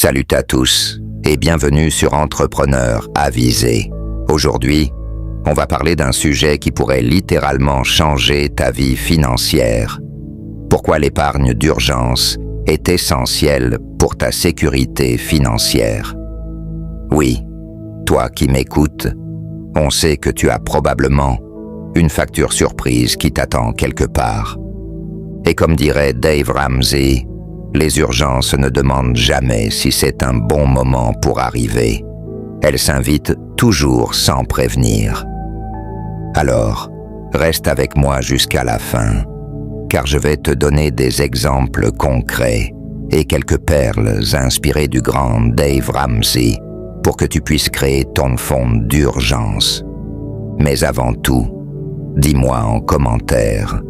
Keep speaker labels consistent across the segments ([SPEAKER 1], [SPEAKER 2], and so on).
[SPEAKER 1] Salut à tous et bienvenue sur Entrepreneur Avisé. Aujourd'hui, on va parler d'un sujet qui pourrait littéralement changer ta vie financière. Pourquoi l'épargne d'urgence est essentielle pour ta sécurité financière. Oui, toi qui m'écoutes, on sait que tu as probablement une facture surprise qui t'attend quelque part. Et comme dirait Dave Ramsey, les urgences ne demandent jamais si c'est un bon moment pour arriver. Elles s'invitent toujours sans prévenir. Alors, reste avec moi jusqu'à la fin, car je vais te donner des exemples concrets et quelques perles inspirées du grand Dave Ramsey pour que tu puisses créer ton fonds d'urgence. Mais avant tout, dis-moi en commentaire,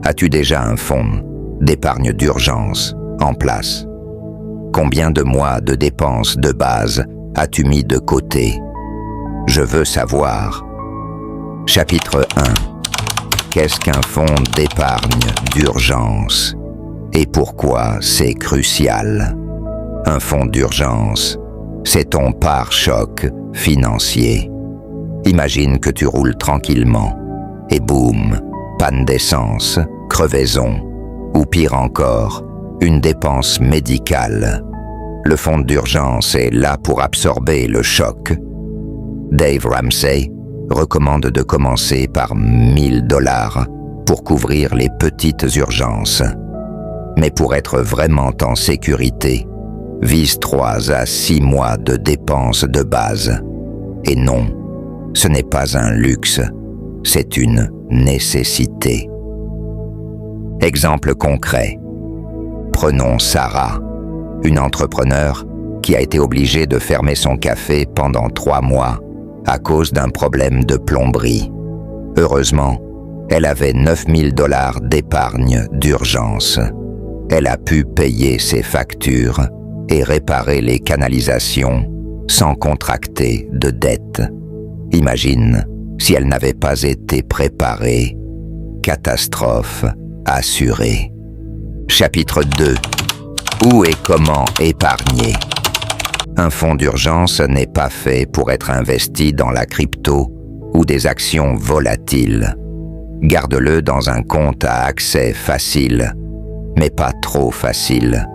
[SPEAKER 1] as-tu déjà un fonds d'épargne d'urgence en place? Combien de mois de dépenses de base as-tu mis de côté? Je veux savoir. Chapitre 1. Qu'est-ce qu'un fonds d'épargne d'urgence? Et pourquoi c'est crucial? Un fonds d'urgence, c'est ton pare-choc financier. Imagine que tu roules tranquillement et boum, panne d'essence, crevaison ou pire encore, une dépense médicale. Le fonds d'urgence est là pour absorber le choc. Dave Ramsey recommande de commencer par 1 000 $ pour couvrir les petites urgences. Mais pour être vraiment en sécurité, vise 3 à 6 mois de dépenses de base. Et non, ce n'est pas un luxe, c'est une nécessité. Exemple concret. Prenons Sarah, une entrepreneure qui a été obligée de fermer son café pendant 3 mois à cause d'un problème de plomberie. Heureusement, elle avait 9 000 $ d'épargne d'urgence. Elle a pu payer ses factures et réparer les canalisations sans contracter de dette. Imagine si elle n'avait pas été préparée. Catastrophe assurée. Chapitre 2. Où et comment épargner? Un fonds d'urgence n'est pas fait pour être investi dans la crypto ou des actions volatiles. Garde-le dans un compte à accès facile, mais pas trop facile.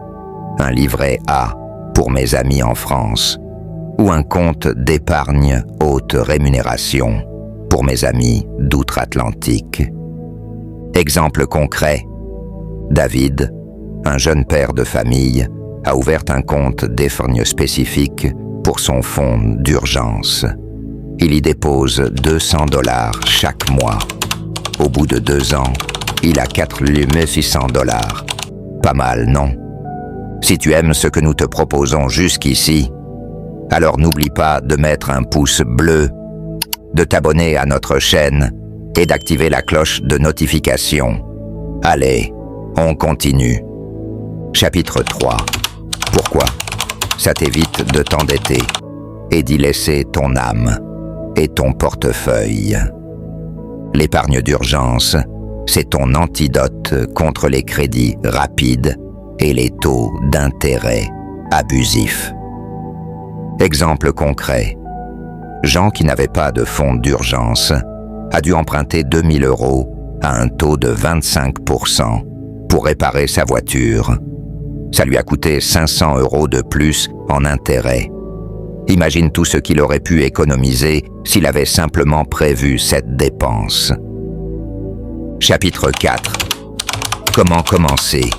[SPEAKER 1] Un livret A pour mes amis en France ou un compte d'épargne haute rémunération pour mes amis d'outre-Atlantique. Exemple concret. David, un jeune père de famille, a ouvert un compte d'épargne spécifique pour son fonds d'urgence. Il y dépose 200 $ chaque mois. Au bout de 2 ans, il a 4 600 $. Pas mal, non? Si tu aimes ce que nous te proposons jusqu'ici, alors n'oublie pas de mettre un pouce bleu, de t'abonner à notre chaîne et d'activer la cloche de notification. Allez, on continue. Chapitre 3. Pourquoi? Ça t'évite de t'endetter et d'y laisser ton âme et ton portefeuille. L'épargne d'urgence, c'est ton antidote contre les crédits rapides et les taux d'intérêt abusifs. Exemple concret. Jean, qui n'avait pas de fonds d'urgence, a dû emprunter 2 000 € à un taux de 25% pour réparer sa voiture. Ça lui a coûté 500 € de plus en intérêt. Imagine tout ce qu'il aurait pu économiser s'il avait simplement prévu cette dépense. Chapitre 4. Comment commencer?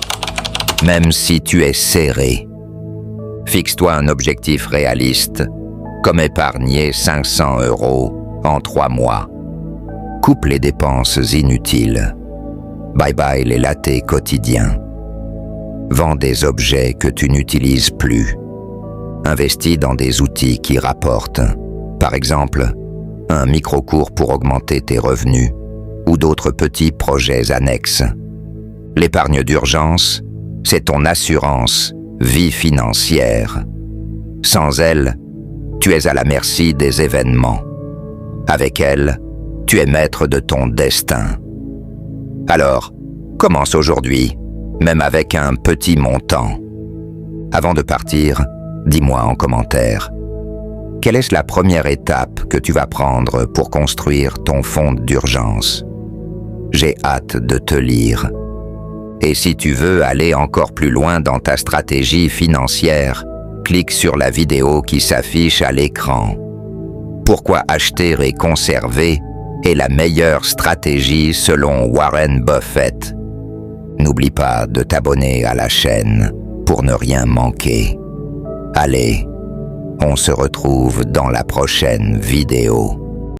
[SPEAKER 1] Même si tu es serré. Fixe-toi un objectif réaliste, comme épargner 500 € en 3 mois. Coupe les dépenses inutiles. Bye bye les lattés quotidiens. Vends des objets que tu n'utilises plus. Investis dans des outils qui rapportent. Par exemple, un micro-cours pour augmenter tes revenus ou d'autres petits projets annexes. L'épargne d'urgence, c'est ton assurance vie financière. Sans elle, tu es à la merci des événements. Avec elle, tu es maître de ton destin. Alors, commence aujourd'hui, même avec un petit montant. Avant de partir, Dis-moi en commentaire. Quelle est la première étape que tu vas prendre pour construire ton fonds d'urgence? J'ai hâte de te lire. Et si tu veux aller encore plus loin dans ta stratégie financière, clique sur la vidéo qui s'affiche à l'écran. Pourquoi acheter et conserver est la meilleure stratégie selon Warren Buffett. N'oublie pas de t'abonner à la chaîne pour ne rien manquer. Allez, on se retrouve dans la prochaine vidéo.